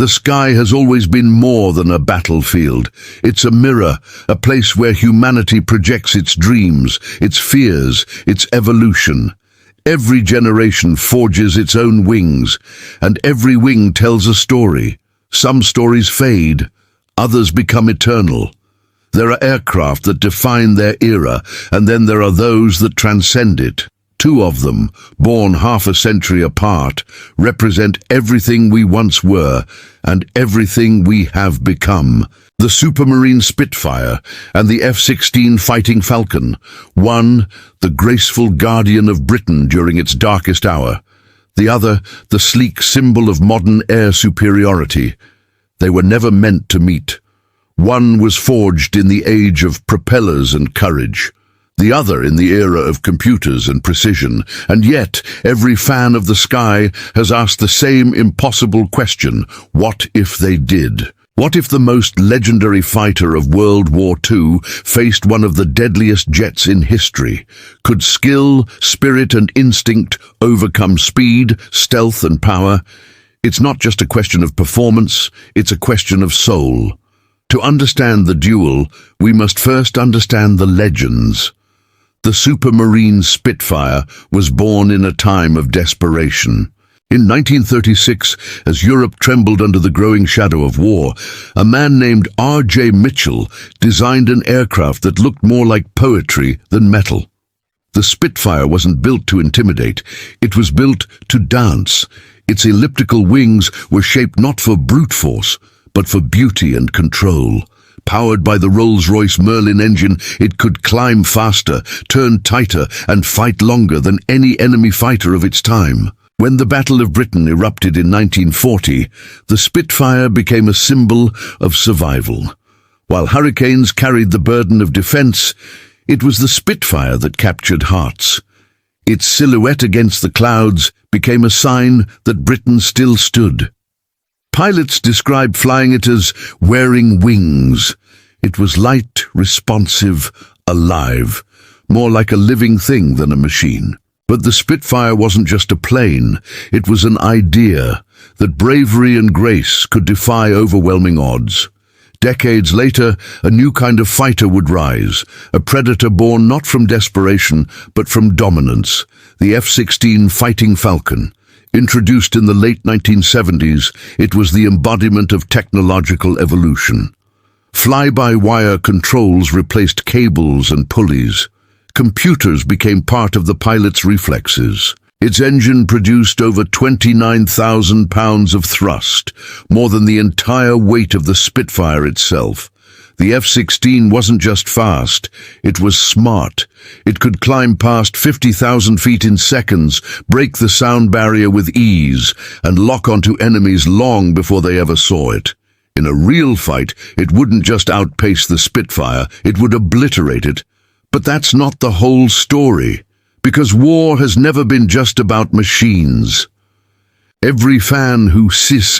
The sky has always been more than a battlefield. It's a mirror, a place where humanity projects its dreams, its fears, its evolution. Every generation forges its own wings, and every wing tells a story. Some stories fade, others become eternal. There are aircraft that define their era, and then there are those that transcend it. Two of them, born half a century apart, represent everything we once were and everything we have become. The Supermarine Spitfire and the F-16 Fighting Falcon. One, the graceful guardian of Britain during its darkest hour. The other, the sleek symbol of modern air superiority. They were never meant to meet. One was forged in the age of propellers and courage. The other in the era of computers and precision, and yet every fan of the sky has asked the same impossible question: what if they did? What if the most legendary fighter of World War II faced one of the deadliest jets in history? Could skill, spirit and instinct overcome speed, stealth and power? It's not just a question of performance, it's a question of soul. To understand the duel, we must first understand the legends. The Supermarine Spitfire was born in a time of desperation. In 1936, as Europe trembled under the growing shadow of war, a man named R.J. Mitchell designed an aircraft that looked more like poetry than metal. The Spitfire wasn't built to intimidate, it was built to dance. Its elliptical wings were shaped not for brute force, but for beauty and control. Powered by the Rolls-Royce Merlin engine, it could climb faster, turn tighter, and fight longer than any enemy fighter of its time. When the Battle of Britain erupted in 1940, the Spitfire became a symbol of survival. While hurricanes carried the burden of defense, it was the Spitfire that captured hearts. Its silhouette against the clouds became a sign that Britain still stood. Pilots described flying it as wearing wings. It was light, responsive, alive, more like a living thing than a machine. But the Spitfire wasn't just a plane, it was an idea that bravery and grace could defy overwhelming odds. Decades later, a new kind of fighter would rise, a predator born not from desperation, but from dominance, the F-16 Fighting Falcon. Introduced in the late 1970s, it was the embodiment of technological evolution. Fly-by-wire controls replaced cables and pulleys. Computers became part of the pilot's reflexes. Its engine produced over 29,000 pounds of thrust, more than the entire weight of the Spitfire itself. The F-16 wasn't just fast, it was smart. It could climb past 50,000 feet in seconds, break the sound barrier with ease, and lock onto enemies long before they ever saw it. In a real fight, it wouldn't just outpace the Spitfire, it would obliterate it. But that's not the whole story, because war has never been just about machines. Every fan who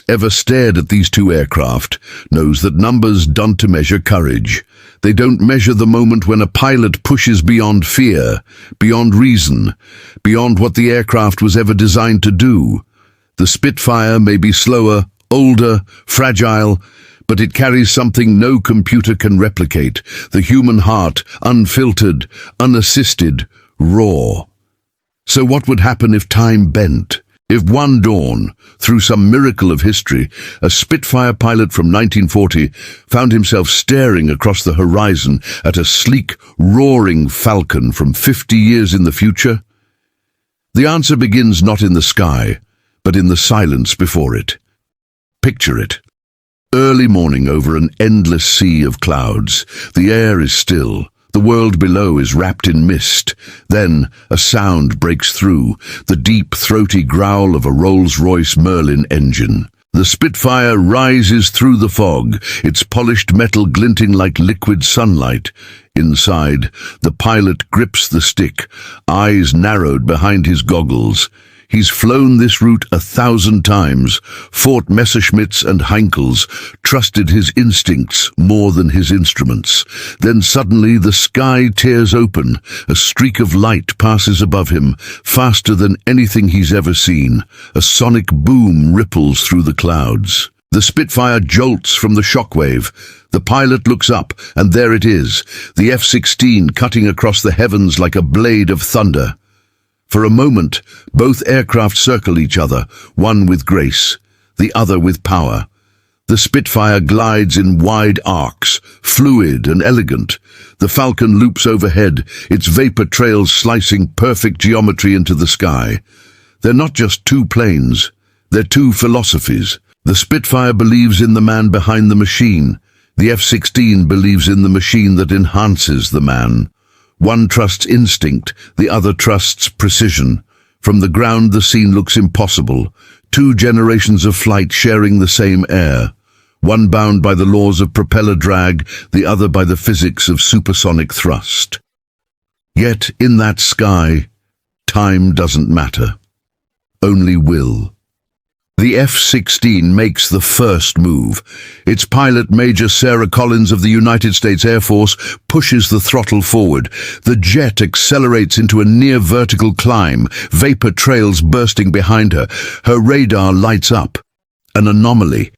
ever stared at these two aircraft knows that numbers don't measure courage. They don't measure the moment when a pilot pushes beyond fear, beyond reason, beyond what the aircraft was ever designed to do. The Spitfire may be slower, older, fragile, but it carries something no computer can replicate: the human heart, unfiltered, unassisted, raw. So what would happen if time bent? If one dawn, through some miracle of history, a Spitfire pilot from 1940 found himself staring across the horizon at a sleek, roaring Falcon from 50 years in the future? The answer begins not in the sky, but in the silence before it. Picture it. Early morning over an endless sea of clouds. The air is still. The world below is wrapped in mist. Then a sound breaks through, the deep, throaty growl of a Rolls-Royce Merlin engine. The Spitfire rises through the fog, its polished metal glinting like liquid sunlight. Inside, the pilot grips the stick, eyes narrowed behind his goggles. He's flown this route 1,000 times, fought Messerschmitts and Heinkels, trusted his instincts more than his instruments. Then suddenly the sky tears open, a streak of light passes above him, faster than anything he's ever seen. A sonic boom ripples through the clouds. The Spitfire jolts from the shockwave. The pilot looks up, and there it is, the F-16 cutting across the heavens like a blade of thunder. For a moment, both aircraft circle each other, one with grace, the other with power. The Spitfire glides in wide arcs, fluid and elegant. The Falcon loops overhead, its vapor trails slicing perfect geometry into the sky. They're not just two planes, they're two philosophies. The Spitfire believes in the man behind the machine. The F-16 believes in the machine that enhances the man. One trusts instinct, the other trusts precision. From the ground the scene looks impossible. Two generations of flight sharing the same air. One bound by the laws of propeller drag, the other by the physics of supersonic thrust. Yet, in that sky, time doesn't matter. Only will. The F-16 makes the first move. Its pilot, Major Sarah Collins of the United States Air Force, pushes the throttle forward. The jet accelerates into a near-vertical climb, vapor trails bursting behind her. Her radar lights up. An anomaly.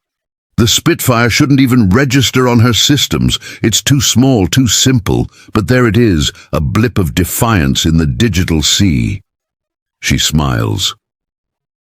The Spitfire shouldn't even register on her systems. It's too small, too simple. But there it is, a blip of defiance in the digital sea. She smiles.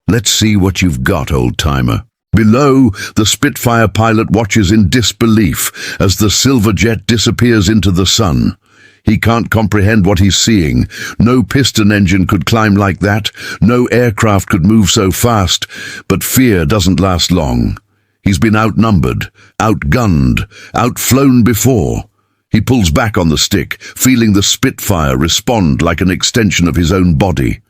Let's see what you've got, old-timer. Below, the Spitfire pilot watches in disbelief as the silver jet disappears into the sun. He can't comprehend what he's seeing. No piston engine could climb like that. No aircraft could move so fast. But fear doesn't last long. He's been outnumbered, outgunned, outflown before. He pulls back on the stick, feeling the Spitfire respond like an extension of his own body.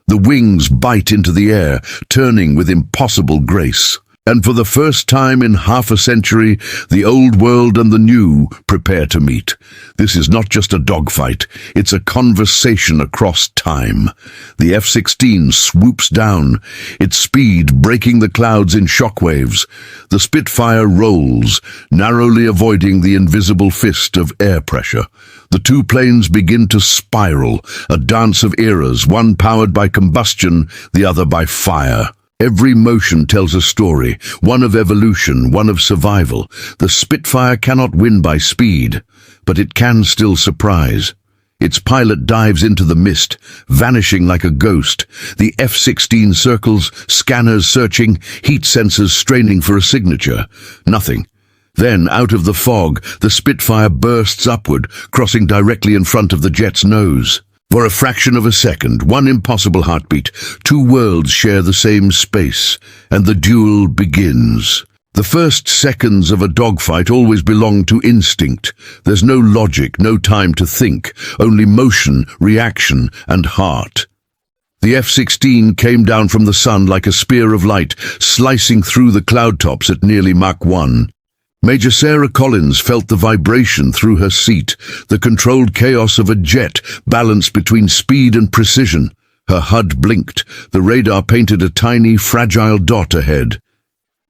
The wings bite into the air, turning with impossible grace. And for the first time in half a century, the old world and the new prepare to meet. This is not just a dogfight, it's a conversation across time. The F-16 swoops down, its speed breaking the clouds in shockwaves. The Spitfire rolls, narrowly avoiding the invisible fist of air pressure. The two planes begin to spiral, a dance of eras, one powered by combustion, the other by fire. Every motion tells a story, one of evolution, one of survival. The Spitfire cannot win by speed, but it can still surprise. Its pilot dives into the mist, vanishing like a ghost. The F-16 circles, scanners searching, heat sensors straining for a signature. Nothing. Then, out of the fog, the Spitfire bursts upward, crossing directly in front of the jet's nose. For a fraction of a second, one impossible heartbeat, two worlds share the same space, and the duel begins. The first seconds of a dogfight always belong to instinct. There's no logic, no time to think, only motion, reaction, and heart. The F-16 came down from the sun like a spear of light, slicing through the cloud tops at nearly Mach 1. Major Sarah Collins felt the vibration through her seat, the controlled chaos of a jet balanced between speed and precision. Her HUD blinked. The radar painted a tiny, fragile dot ahead.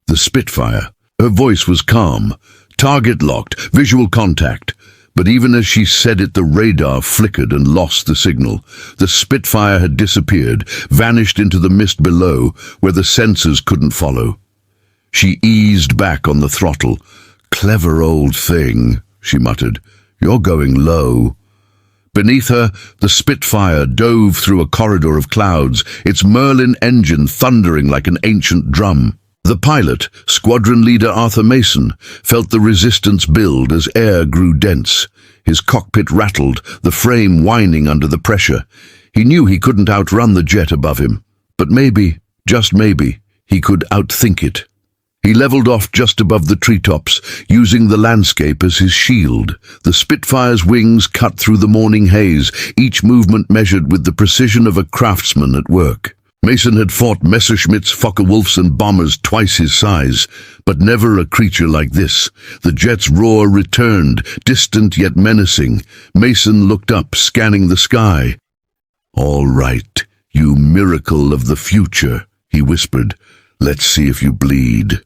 The Spitfire. Her voice was calm. Target locked, visual contact. But even as she said it, the radar flickered and lost the signal. The Spitfire had disappeared, vanished into the mist below, where the sensors couldn't follow. She eased back on the throttle. "Clever old thing," she muttered. "You're going low." Beneath her, the Spitfire dove through a corridor of clouds, its Merlin engine thundering like an ancient drum. The pilot, squadron leader Arthur Mason, felt the resistance build as air grew dense. His cockpit rattled, the frame whining under the pressure. He knew he couldn't outrun the jet above him, but maybe, just maybe, he could outthink it. He leveled off just above the treetops, using the landscape as his shield. The Spitfire's wings cut through the morning haze, each movement measured with the precision of a craftsman at work. Mason had fought Messerschmitts, Focke-Wulfs, bombers twice his size, but never a creature like this. The jet's roar returned, distant yet menacing. Mason looked up, scanning the sky. "All right, you miracle of the future," he whispered. "Let's see if you bleed."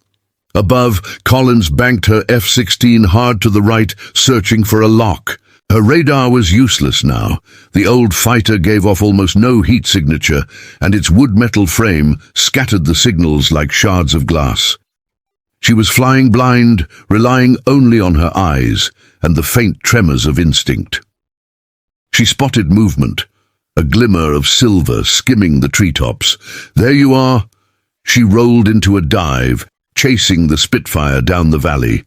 Above, Collins banked her F-16 hard to the right, searching for a lock. Her radar was useless now. The old fighter gave off almost no heat signature, and its wood-metal frame scattered the signals like shards of glass. She was flying blind, relying only on her eyes and the faint tremors of instinct. She spotted movement, a glimmer of silver skimming the treetops. "There you are!" She rolled into a dive, chasing the Spitfire down the valley.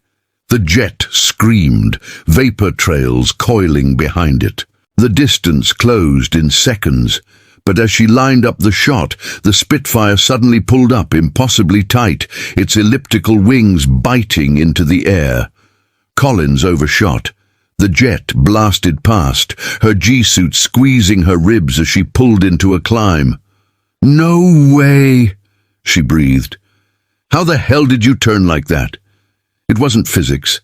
The jet screamed, vapor trails coiling behind it. The distance closed in seconds, but as she lined up the shot, the Spitfire suddenly pulled up impossibly tight, its elliptical wings biting into the air. Collins overshot. The jet blasted past, her G-suit squeezing her ribs as she pulled into a climb. "No way," she breathed. "How the hell did you turn like that?" It wasn't physics.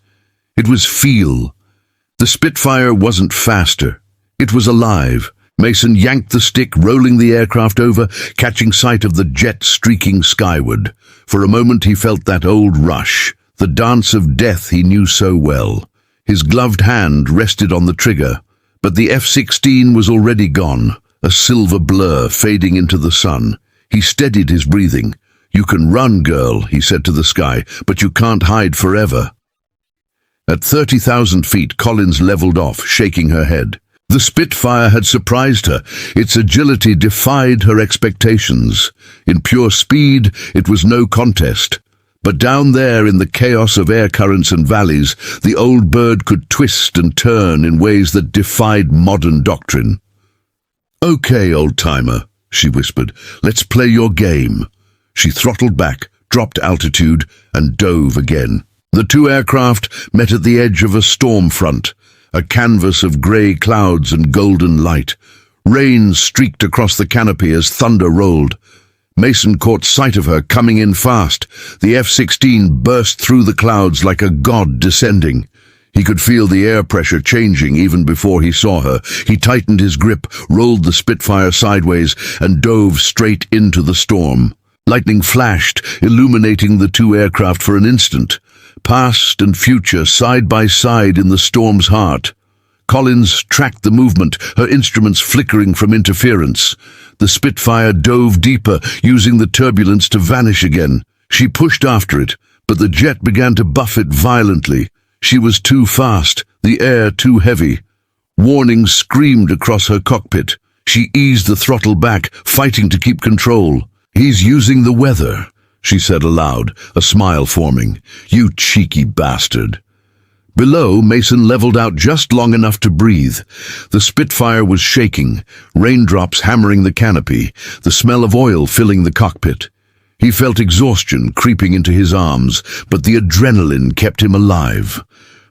It was feel. The Spitfire wasn't faster. It was alive. Mason yanked the stick, rolling the aircraft over, catching sight of the jet streaking skyward. For a moment he felt that old rush, the dance of death he knew so well. His gloved hand rested on the trigger, but the F-16 was already gone, a silver blur fading into the sun. He steadied his breathing. "You can run, girl," he said to the sky, "but you can't hide forever." At 30,000 feet, Collins leveled off, shaking her head. The Spitfire had surprised her. Its agility defied her expectations. In pure speed, it was no contest. But down there in the chaos of air currents and valleys, the old bird could twist and turn in ways that defied modern doctrine. "Okay, old-timer," she whispered, "let's play your game." She throttled back, dropped altitude, and dove again. The two aircraft met at the edge of a storm front, a canvas of grey clouds and golden light. Rain streaked across the canopy as thunder rolled. Mason caught sight of her coming in fast. The F-16 burst through the clouds like a god descending. He could feel the air pressure changing even before he saw her. He tightened his grip, rolled the Spitfire sideways, and dove straight into the storm. Lightning flashed, illuminating the two aircraft for an instant. Past and future side by side in the storm's heart. Collins tracked the movement, her instruments flickering from interference. The Spitfire dove deeper, using the turbulence to vanish again. She pushed after it, but the jet began to buffet violently. She was too fast, the air too heavy. Warnings screamed across her cockpit. She eased the throttle back, fighting to keep control. "He's using the weather," she said aloud, a smile forming. "You cheeky bastard." Below, Mason leveled out just long enough to breathe. The Spitfire was shaking, raindrops hammering the canopy, the smell of oil filling the cockpit. He felt exhaustion creeping into his arms, but the adrenaline kept him alive.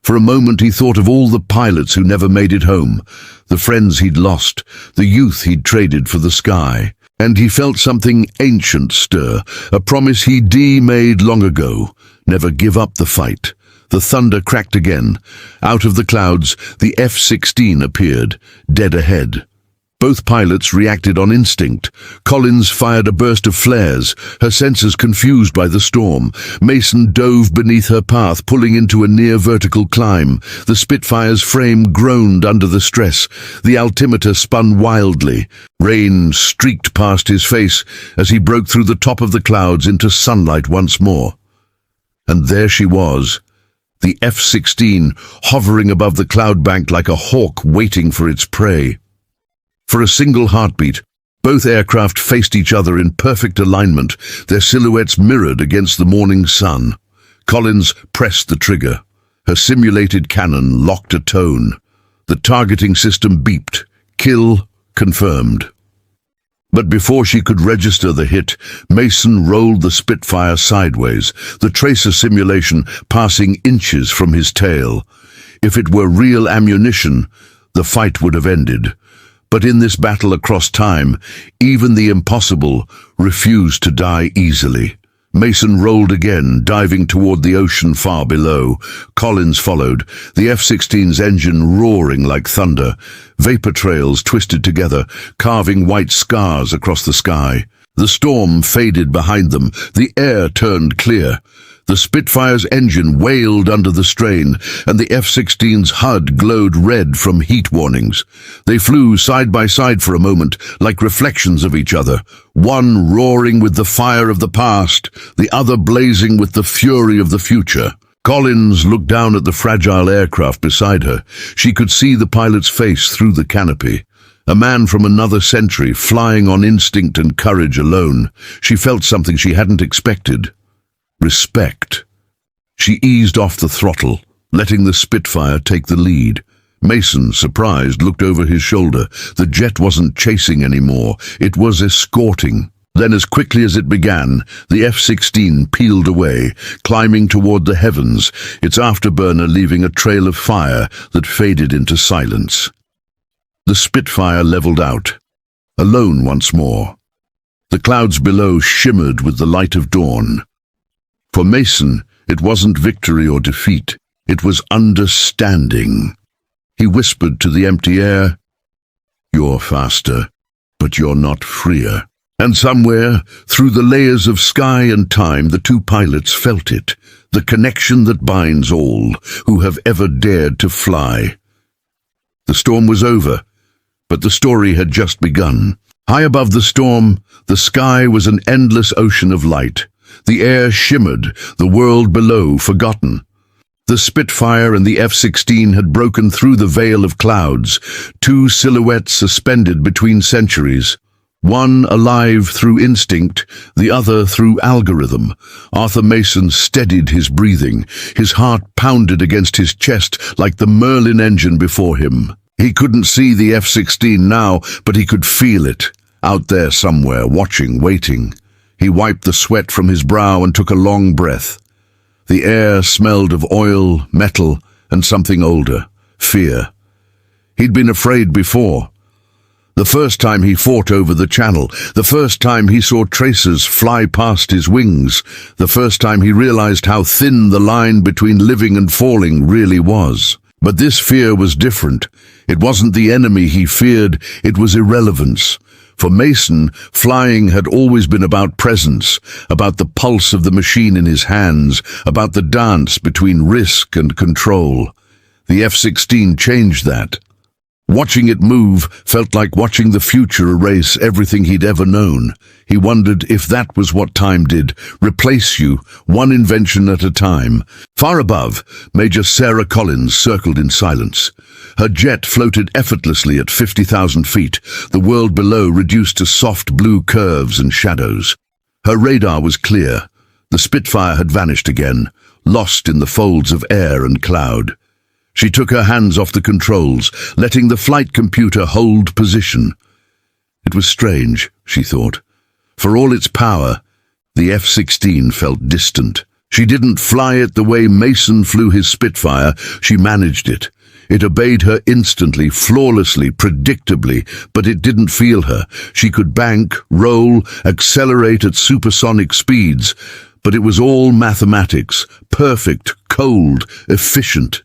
For a moment he thought of all the pilots who never made it home, the friends he'd lost, the youth he'd traded for the sky. And he felt something ancient stir, a promise he'd made long ago: never give up the fight. The thunder cracked again. Out of the clouds, the F-16 appeared, dead ahead. Both pilots reacted on instinct. Collins fired a burst of flares, her sensors confused by the storm. Mason dove beneath her path, pulling into a near-vertical climb. The Spitfire's frame groaned under the stress. The altimeter spun wildly. Rain streaked past his face as he broke through the top of the clouds into sunlight once more. And there she was, the F-16, hovering above the cloud bank like a hawk waiting for its prey. For a single heartbeat, both aircraft faced each other in perfect alignment, their silhouettes mirrored against the morning sun. Collins pressed the trigger. Her simulated cannon locked a tone. The targeting system beeped. Kill confirmed. But before she could register the hit, Mason rolled the Spitfire sideways, the tracer simulation passing inches from his tail. If it were real ammunition, the fight would have ended. But in this battle across time, even the impossible refused to die easily. Mason rolled again, diving toward the ocean far below. Collins followed, the F-16's engine roaring like thunder. Vapor trails twisted together, carving white scars across the sky. The storm faded behind them. The air turned clear. The Spitfire's engine wailed under the strain, and the F-16's HUD glowed red from heat warnings. They flew side by side for a moment, like reflections of each other, one roaring with the fire of the past, the other blazing with the fury of the future. Collins looked down at the fragile aircraft beside her. She could see the pilot's face through the canopy. A man from another century, flying on instinct and courage alone. She felt something she hadn't expected. Respect. She eased off the throttle, letting the Spitfire take the lead. Mason, surprised, looked over his shoulder. The jet wasn't chasing anymore. It was escorting. Then, as quickly as it began, the F-16 peeled away, climbing toward the heavens, its afterburner leaving a trail of fire that faded into silence. The Spitfire leveled out, alone once more. The clouds below shimmered with the light of dawn. For Mason, it wasn't victory or defeat. It was understanding. He whispered to the empty air, "You're faster, but you're not freer." And somewhere, through the layers of sky and time, the two pilots felt it, the connection that binds all who have ever dared to fly. The storm was over, but the story had just begun. High above the storm, the sky was an endless ocean of light. The air shimmered, the world below forgotten. The Spitfire and the F-16 had broken through the veil of clouds, two silhouettes suspended between centuries. One alive through instinct, the other through algorithm. Arthur Mason steadied his breathing. His heart pounded against his chest like the Merlin engine before him. He couldn't see the F-16 now, but he could feel it, out there somewhere, watching, waiting. He wiped the sweat from his brow and took a long breath. The air smelled of oil, metal, and something older, fear. He'd been afraid before. The first time he fought over the channel, the first time he saw tracers fly past his wings, the first time he realized how thin the line between living and falling really was. But this fear was different. It wasn't the enemy he feared, it was irrelevance. For Mason, flying had always been about presence, about the pulse of the machine in his hands, about the dance between risk and control. The F-16 changed that. Watching it move felt like watching the future erase everything he'd ever known. He wondered if that was what time did, replace you, one invention at a time. Far above, Major Sarah Collins circled in silence. Her jet floated effortlessly at 50,000 feet, the world below reduced to soft blue curves and shadows. Her radar was clear. The Spitfire had vanished again, lost in the folds of air and cloud. She took her hands off the controls, letting the flight computer hold position. It was strange, she thought. For all its power, the F-16 felt distant. She didn't fly it the way Mason flew his Spitfire, she managed it. It obeyed her instantly, flawlessly, predictably, but it didn't feel her. She could bank, roll, accelerate at supersonic speeds, but it was all mathematics, perfect, cold, efficient.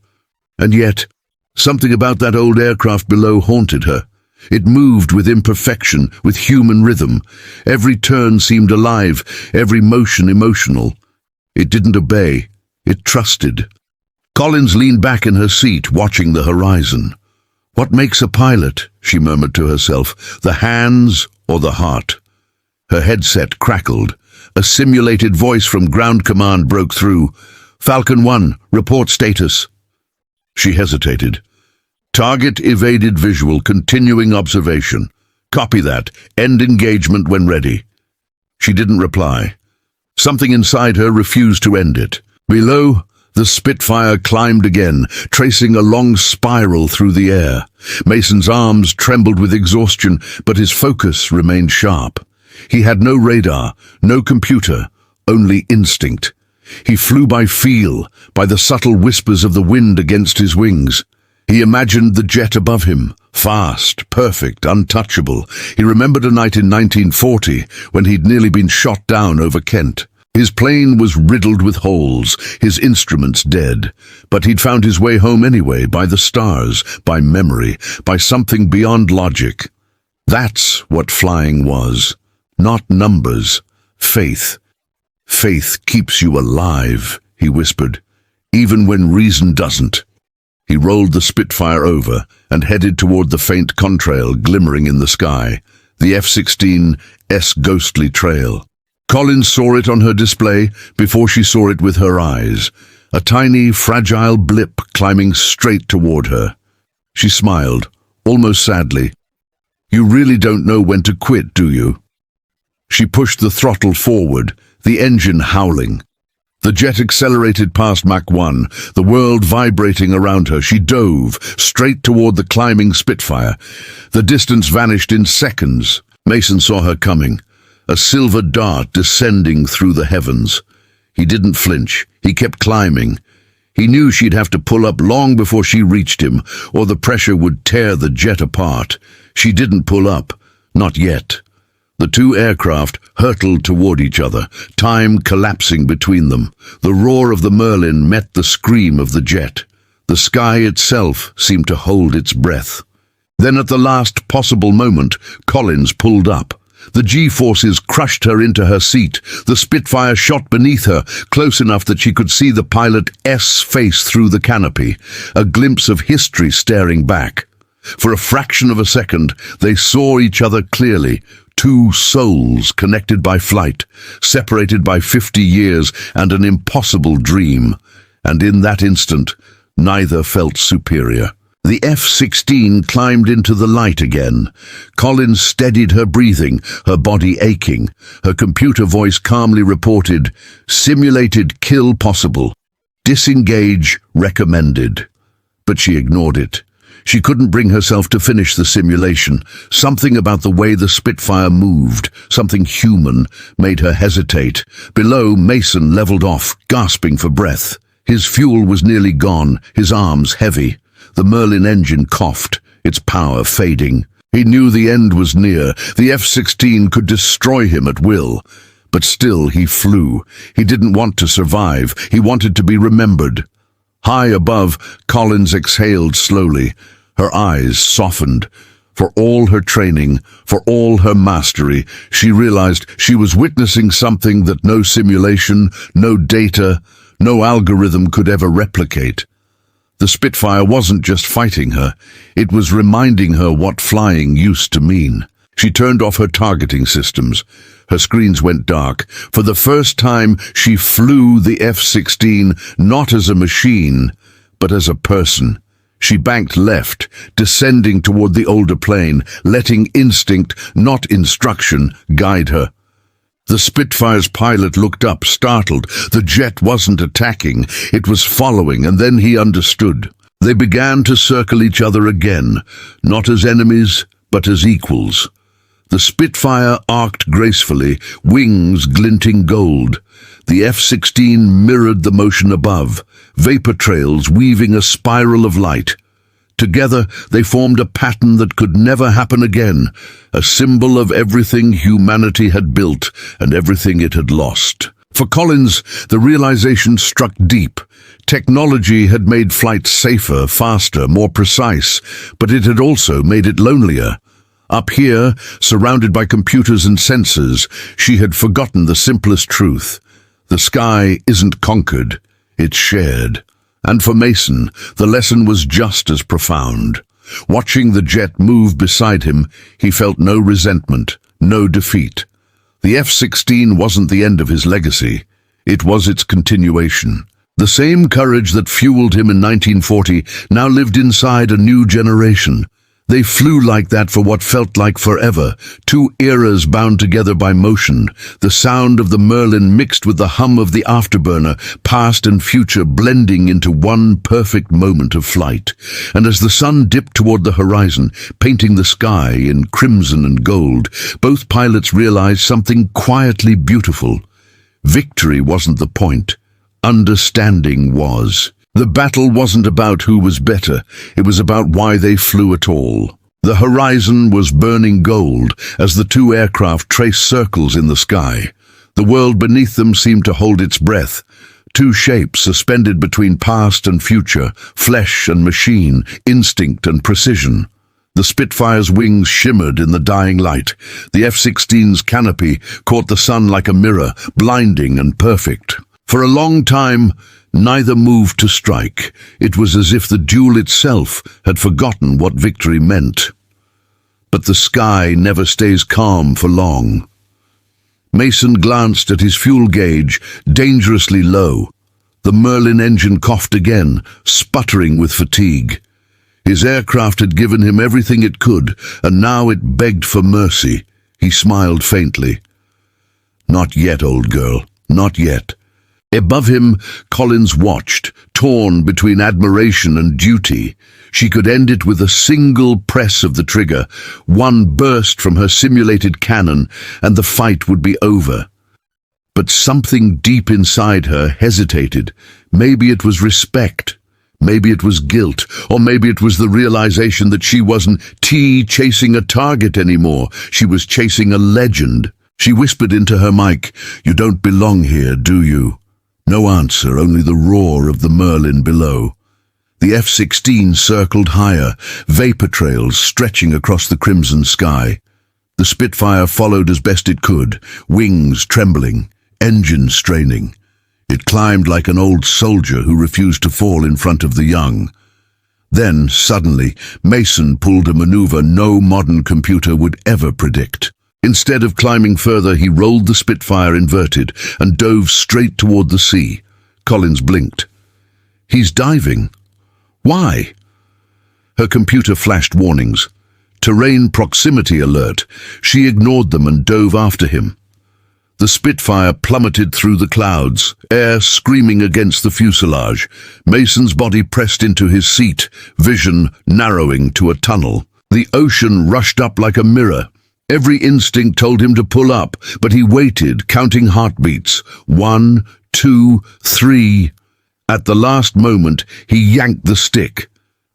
And yet, something about that old aircraft below haunted her. It moved with imperfection, with human rhythm. Every turn seemed alive, every motion emotional. It didn't obey, it trusted. Collins leaned back in her seat, watching the horizon. What makes a pilot, she murmured to herself, the hands or the heart? Her headset crackled. A simulated voice from ground command broke through. Falcon 1, report status. She hesitated. Target evaded visual, continuing observation. Copy that. End engagement when ready. She didn't reply. Something inside her refused to end it. Below, the Spitfire climbed again, tracing a long spiral through the air. Mason's arms trembled with exhaustion, but his focus remained sharp. He had no radar, no computer, only instinct. He flew by feel, by the subtle whispers of the wind against his wings. He imagined the jet above him, fast, perfect, untouchable. He remembered a night in 1940 when he'd nearly been shot down over Kent. His plane was riddled with holes, his instruments dead. But he'd found his way home anyway, by the stars, by memory, by something beyond logic. That's what flying was. Not numbers, faith. "Faith keeps you alive," he whispered, "even when reason doesn't." He rolled the Spitfire over and headed toward the faint contrail glimmering in the sky, the F-16's ghostly trail. Collins saw it on her display before she saw it with her eyes, a tiny, fragile blip climbing straight toward her. She smiled, almost sadly. "You really don't know when to quit, do you?" She pushed the throttle forward, the engine howling. The jet accelerated past Mach 1, the world vibrating around her. She dove straight toward the climbing Spitfire. The distance vanished in seconds. Mason saw her coming, a silver dart descending through the heavens. He didn't flinch. He kept climbing. He knew she'd have to pull up long before she reached him, or the pressure would tear the jet apart. She didn't pull up. Not yet. The two aircraft hurtled toward each other, time collapsing between them. The roar of the Merlin met the scream of the jet. The sky itself seemed to hold its breath. Then at the last possible moment, Collins pulled up. The G-forces crushed her into her seat. The Spitfire shot beneath her, close enough that she could see the pilot's face through the canopy, a glimpse of history staring back. For a fraction of a second, they saw each other clearly, two souls connected by flight, separated by 50 years and an impossible dream. And in that instant, neither felt superior. The F-16 climbed into the light again. Collins steadied her breathing, her body aching. Her computer voice calmly reported, "Simulated kill possible. Disengage recommended." But she ignored it. She couldn't bring herself to finish the simulation. Something about the way the Spitfire moved, something human, made her hesitate. Below, Mason leveled off, gasping for breath. His fuel was nearly gone, his arms heavy. The Merlin engine coughed, its power fading. He knew the end was near. The F-16 could destroy him at will. But still he flew. He didn't want to survive. He wanted to be remembered. High above, Collins exhaled slowly. Her eyes softened. For all her training, for all her mastery, she realized she was witnessing something that no simulation, no data, no algorithm could ever replicate. The Spitfire wasn't just fighting her, it was reminding her what flying used to mean. She turned off her targeting systems. Her screens went dark. For the first time, she flew the F-16 not as a machine, but as a person. She banked left, descending toward the older plane, letting instinct, not instruction, guide her. The Spitfire's pilot looked up, startled. The jet wasn't attacking, it was following, and then he understood. They began to circle each other again, not as enemies, but as equals. The Spitfire arced gracefully, wings glinting gold. The F-16 mirrored the motion above, vapor trails weaving a spiral of light. Together, they formed a pattern that could never happen again, a symbol of everything humanity had built and everything it had lost. For Collins, the realization struck deep. Technology had made flight safer, faster, more precise, but it had also made it lonelier. Up here, surrounded by computers and sensors, she had forgotten the simplest truth. The sky isn't conquered, it's shared. And for Mason, the lesson was just as profound. Watching the jet move beside him, he felt no resentment, no defeat. The F-16 wasn't the end of his legacy. It was its continuation. The same courage that fueled him in 1940 now lived inside a new generation. They flew like that for what felt like forever, two eras bound together by motion, the sound of the Merlin mixed with the hum of the afterburner, past and future blending into one perfect moment of flight. And as the sun dipped toward the horizon, painting the sky in crimson and gold, both pilots realized something quietly beautiful. Victory wasn't the point. Understanding was. The battle wasn't about who was better, it was about why they flew at all. The horizon was burning gold as the two aircraft traced circles in the sky. The world beneath them seemed to hold its breath. Two shapes suspended between past and future, flesh and machine, instinct and precision. The Spitfire's wings shimmered in the dying light. The F-16's canopy caught the sun like a mirror, blinding and perfect. For a long time, neither moved to strike. It was as if the duel itself had forgotten what victory meant. But the sky never stays calm for long. Mason glanced at his fuel gauge, dangerously low. The Merlin engine coughed again, sputtering with fatigue. His aircraft had given him everything it could, and now it begged for mercy. He smiled faintly. "Not yet, old girl, not yet." Above him, Collins watched, torn between admiration and duty. She could end it with a single press of the trigger, one burst from her simulated cannon, and the fight would be over. But something deep inside her hesitated. Maybe it was respect. Maybe it was guilt, or maybe it was the realization that she wasn't chasing a target anymore. She was chasing a legend. She whispered into her mic, "You don't belong here, do you?" No answer, only the roar of the Merlin below. The F-16 circled higher, vapor trails stretching across the crimson sky. The Spitfire followed as best it could, wings trembling, engines straining. It climbed like an old soldier who refused to fall in front of the young. Then, suddenly, Mason pulled a maneuver no modern computer would ever predict. Instead of climbing further, he rolled the Spitfire inverted and dove straight toward the sea. Collins blinked. "He's diving. Why?" Her computer flashed warnings. Terrain proximity alert. She ignored them and dove after him. The Spitfire plummeted through the clouds, air screaming against the fuselage. Mason's body pressed into his seat, vision narrowing to a tunnel. The ocean rushed up like a mirror. Every instinct told him to pull up, but he waited, counting heartbeats. 1, 2, 3. At the last moment, he yanked the stick.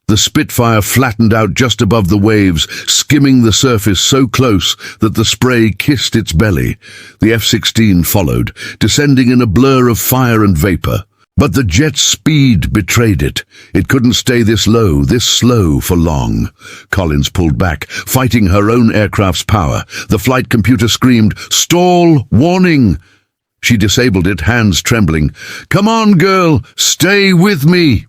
The Spitfire flattened out just above the waves, skimming the surface so close that the spray kissed its belly. The F-16 followed, descending in a blur of fire and vapor. But the jet's speed betrayed it. It couldn't stay this low, this slow for long. Collins pulled back, fighting her own aircraft's power. The flight computer screamed, "Stall! Warning!" She disabled it, hands trembling. "Come on, girl! Stay with me!"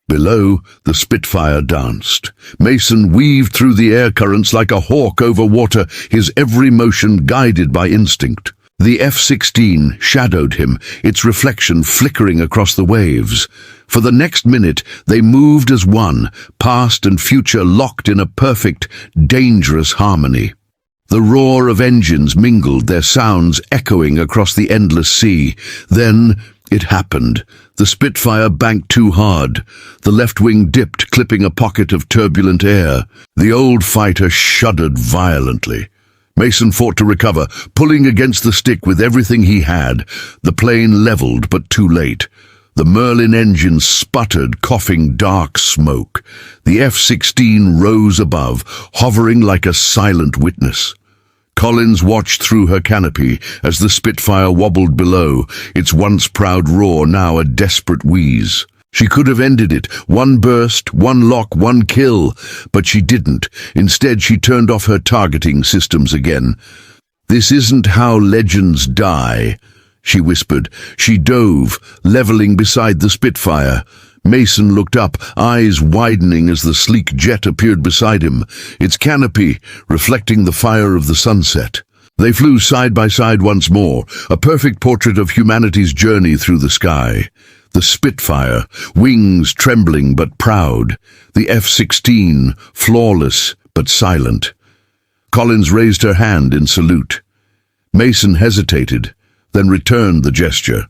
Below, the Spitfire danced. Mason weaved through the air currents like a hawk over water, his every motion guided by instinct. The F-16 shadowed him, its reflection flickering across the waves. For the next minute, they moved as one, past and future locked in a perfect, dangerous harmony. The roar of engines mingled, their sounds echoing across the endless sea. Then it happened. The Spitfire banked too hard. The left wing dipped, clipping a pocket of turbulent air. The old fighter shuddered violently. Mason fought to recover, pulling against the stick with everything he had. The plane leveled, but too late. The Merlin engine sputtered, coughing dark smoke. The F-16 rose above, hovering like a silent witness. Collins watched through her canopy as the Spitfire wobbled below, its once proud roar now a desperate wheeze. She could have ended it, one burst, one lock, one kill, but she didn't. Instead, she turned off her targeting systems again. "This isn't how legends die," she whispered. She dove, leveling beside the Spitfire. Mason looked up, eyes widening as the sleek jet appeared beside him, its canopy reflecting the fire of the sunset. They flew side by side once more, a perfect portrait of humanity's journey through the sky. The Spitfire, wings trembling but proud. The F-16, flawless but silent. Collins raised her hand in salute. Mason hesitated, then returned the gesture.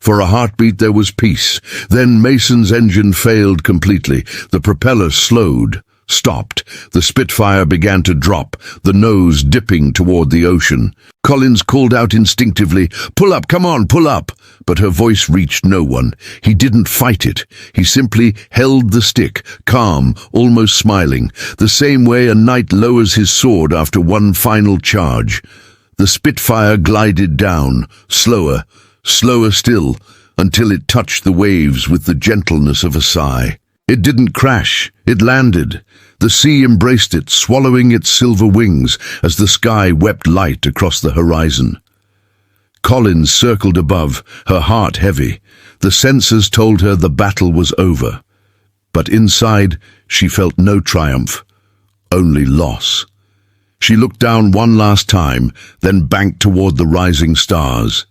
For a heartbeat there was peace. Then Mason's engine failed completely. The propeller slowed, stopped. The Spitfire began to drop, the nose dipping toward the ocean. Collins called out instinctively, "Pull up, come on, pull up!" But her voice reached no one. He didn't fight it. He simply held the stick, calm, almost smiling, the same way a knight lowers his sword after one final charge. The Spitfire glided down, slower, slower still, until it touched the waves with the gentleness of a sigh. It didn't crash, it landed. The sea embraced it, swallowing its silver wings as the sky wept light across the horizon. Collins circled above, her heart heavy. The sensors told her the battle was over. But inside, she felt no triumph, only loss. She looked down one last time, then banked toward the rising stars.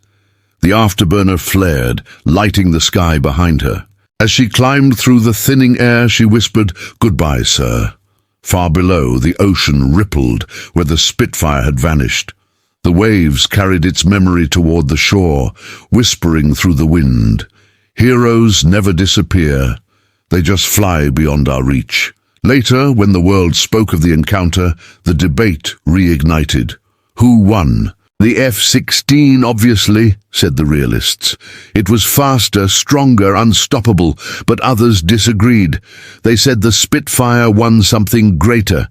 The afterburner flared, lighting the sky behind her. As she climbed through the thinning air, she whispered, "Goodbye, sir." Far below, the ocean rippled where the Spitfire had vanished. The waves carried its memory toward the shore, whispering through the wind. Heroes never disappear. They just fly beyond our reach. Later, when the world spoke of the encounter, the debate reignited. Who won? The F-16, obviously, said the realists. It was faster, stronger, unstoppable, but others disagreed. They said the Spitfire won something greater: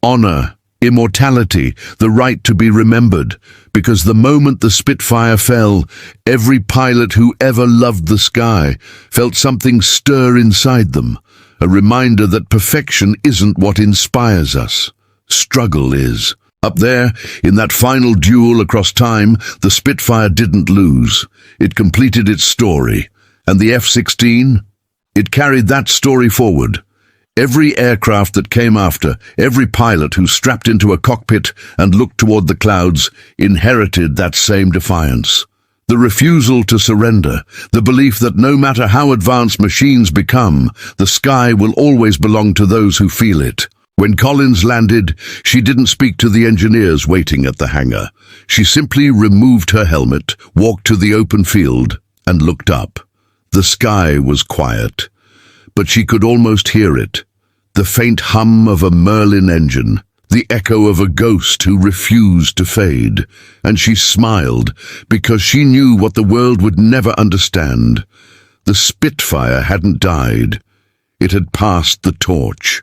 honor, immortality, the right to be remembered. Because the moment the Spitfire fell, every pilot who ever loved the sky felt something stir inside them, a reminder that perfection isn't what inspires us. Struggle is. Up there, in that final duel across time, the Spitfire didn't lose. It completed its story. And the F-16? It carried that story forward. Every aircraft that came after, every pilot who strapped into a cockpit and looked toward the clouds, inherited that same defiance. The refusal to surrender, the belief that no matter how advanced machines become, the sky will always belong to those who feel it. When Collins landed, she didn't speak to the engineers waiting at the hangar. She simply removed her helmet, walked to the open field, and looked up. The sky was quiet, but she could almost hear it. The faint hum of a Merlin engine, the echo of a ghost who refused to fade. And she smiled, because she knew what the world would never understand. The Spitfire hadn't died. It had passed the torch.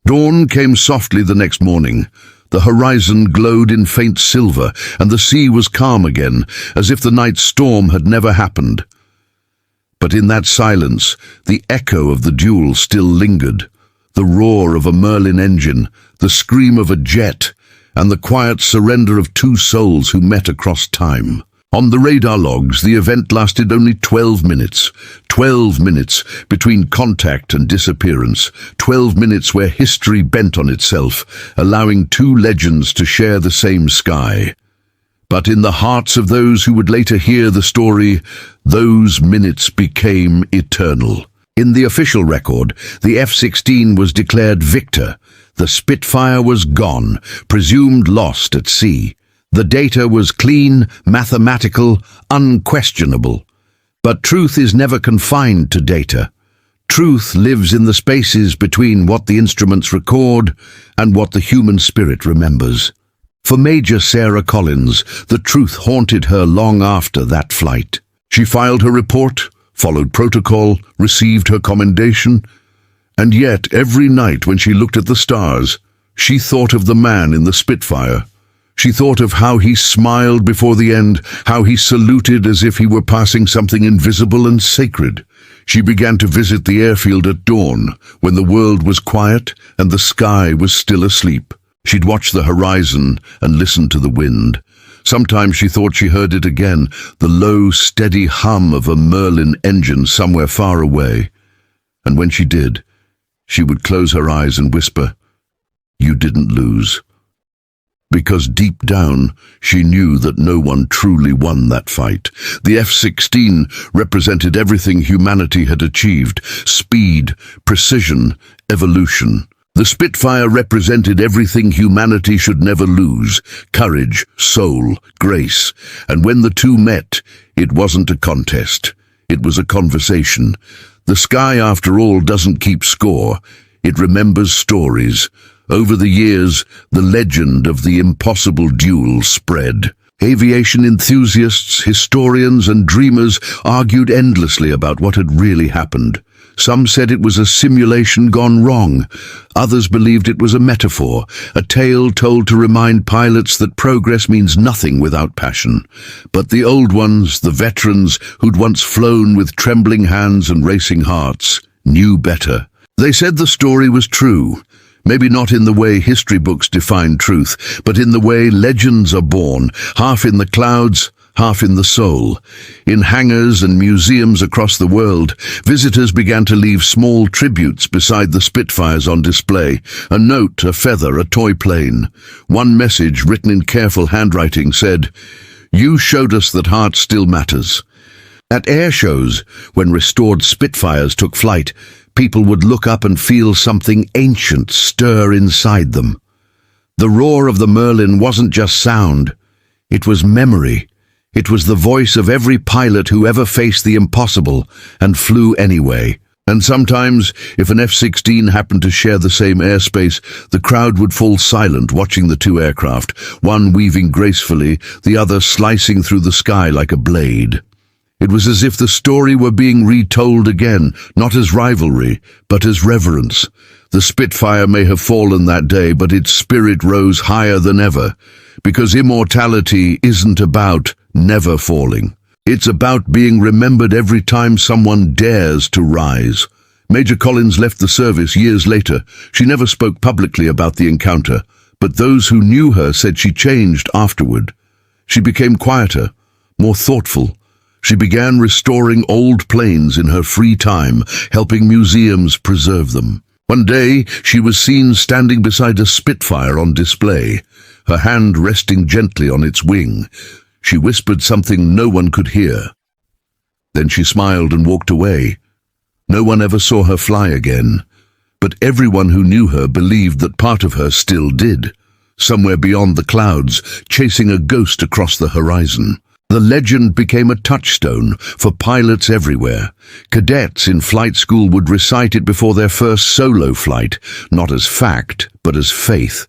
Dawn came softly the next morning. The horizon glowed in faint silver, and the sea was calm again, as if the night storm had never happened. But in that silence, the echo of the duel still lingered. The roar of a Merlin engine, the scream of a jet, and the quiet surrender of two souls who met across time. On the radar logs, the event lasted only 12 minutes. 12 minutes between contact and disappearance. 12 minutes where history bent on itself, allowing two legends to share the same sky. But in the hearts of those who would later hear the story, those minutes became eternal. In the official record, the F-16 was declared victor. The Spitfire was gone, presumed lost at sea. The data was clean, mathematical, unquestionable. But truth is never confined to data. Truth lives in the spaces between what the instruments record and what the human spirit remembers. For Major Sarah Collins, the truth haunted her long after that flight. She filed her report, followed protocol, received her commendation, and yet every night when she looked at the stars, she thought of the man in the Spitfire. She thought of how he smiled before the end, how he saluted as if he were passing something invisible and sacred. She began to visit the airfield at dawn, when the world was quiet and the sky was still asleep. She'd watch the horizon and listen to the wind. Sometimes she thought she heard it again, the low, steady hum of a Merlin engine somewhere far away. And when she did, she would close her eyes and whisper, "You didn't lose." Because deep down, she knew that no one truly won that fight. The F-16 represented everything humanity had achieved: speed, precision, evolution. The Spitfire represented everything humanity should never lose: courage, soul, grace. And when the two met, it wasn't a contest. It was a conversation. The sky, after all, doesn't keep score. It remembers stories. Over the years, the legend of the impossible duel spread. Aviation enthusiasts, historians, and dreamers argued endlessly about what had really happened. Some said it was a simulation gone wrong. Others believed it was a metaphor, a tale told to remind pilots that progress means nothing without passion. But the old ones, the veterans who'd once flown with trembling hands and racing hearts, knew better. They said the story was true. Maybe not in the way history books define truth, but in the way legends are born, half in the clouds, half in the soul. In hangars and museums across the world, visitors began to leave small tributes beside the Spitfires on display. A note, a feather, a toy plane. One message, written in careful handwriting, said, "You showed us that heart still matters." At air shows, when restored Spitfires took flight, people would look up and feel something ancient stir inside them. The roar of the Merlin wasn't just sound, it was memory. It was the voice of every pilot who ever faced the impossible and flew anyway. And sometimes, if an F-16 happened to share the same airspace, the crowd would fall silent watching the two aircraft, one weaving gracefully, the other slicing through the sky like a blade. It was as if the story were being retold again, not as rivalry, but as reverence. The Spitfire may have fallen that day, but its spirit rose higher than ever, because immortality isn't about never falling. It's about being remembered every time someone dares to rise. Major Collins left the service years later. She never spoke publicly about the encounter, but those who knew her said she changed afterward. She became quieter, more thoughtful. She began restoring old planes in her free time, helping museums preserve them. One day, she was seen standing beside a Spitfire on display, her hand resting gently on its wing. She whispered something no one could hear. Then she smiled and walked away. No one ever saw her fly again, but everyone who knew her believed that part of her still did, somewhere beyond the clouds, chasing a ghost across the horizon. The legend became a touchstone for pilots everywhere. Cadets in flight school would recite it before their first solo flight, not as fact, but as faith.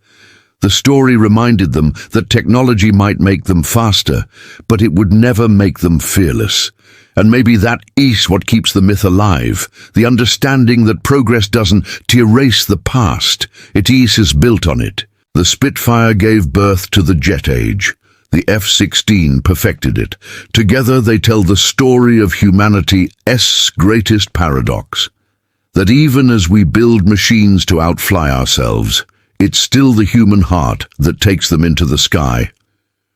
The story reminded them that technology might make them faster, but it would never make them fearless. And maybe that is what keeps the myth alive, the understanding that progress doesn't erase the past, it is built on it. The Spitfire gave birth to the jet age. The F-16 perfected it. Together they tell the story of humanity's greatest paradox. That even as we build machines to outfly ourselves, it's still the human heart that takes them into the sky.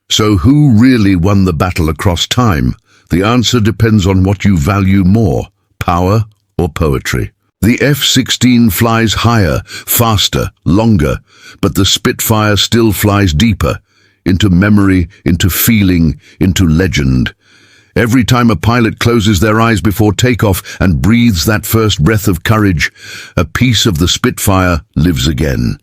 So who really won the battle across time? The answer depends on what you value more, power or poetry. The F-16 flies higher, faster, longer, but the Spitfire still flies deeper, into memory, into feeling, into legend. Every time a pilot closes their eyes before takeoff and breathes that first breath of courage, a piece of the Spitfire lives again.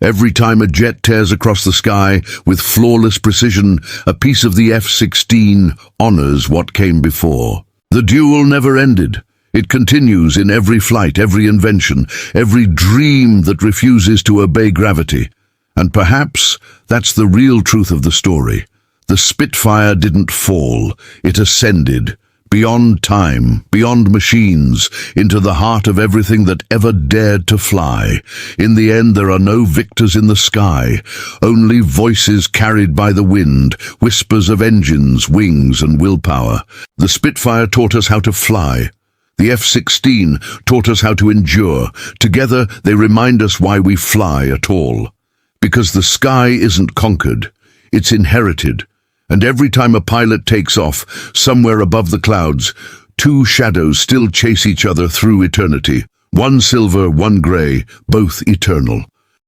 Every time a jet tears across the sky with flawless precision, a piece of the F-16 honors what came before. The duel never ended. It continues in every flight, every invention, every dream that refuses to obey gravity. And perhaps that's the real truth of the story. The Spitfire didn't fall, it ascended, beyond time, beyond machines, into the heart of everything that ever dared to fly. In the end, there are no victors in the sky, only voices carried by the wind, whispers of engines, wings, and willpower. The Spitfire taught us how to fly. The F-16 taught us how to endure. Together, they remind us why we fly at all. Because the sky isn't conquered, it's inherited. And every time a pilot takes off, somewhere above the clouds, two shadows still chase each other through eternity. One silver, one grey, both eternal.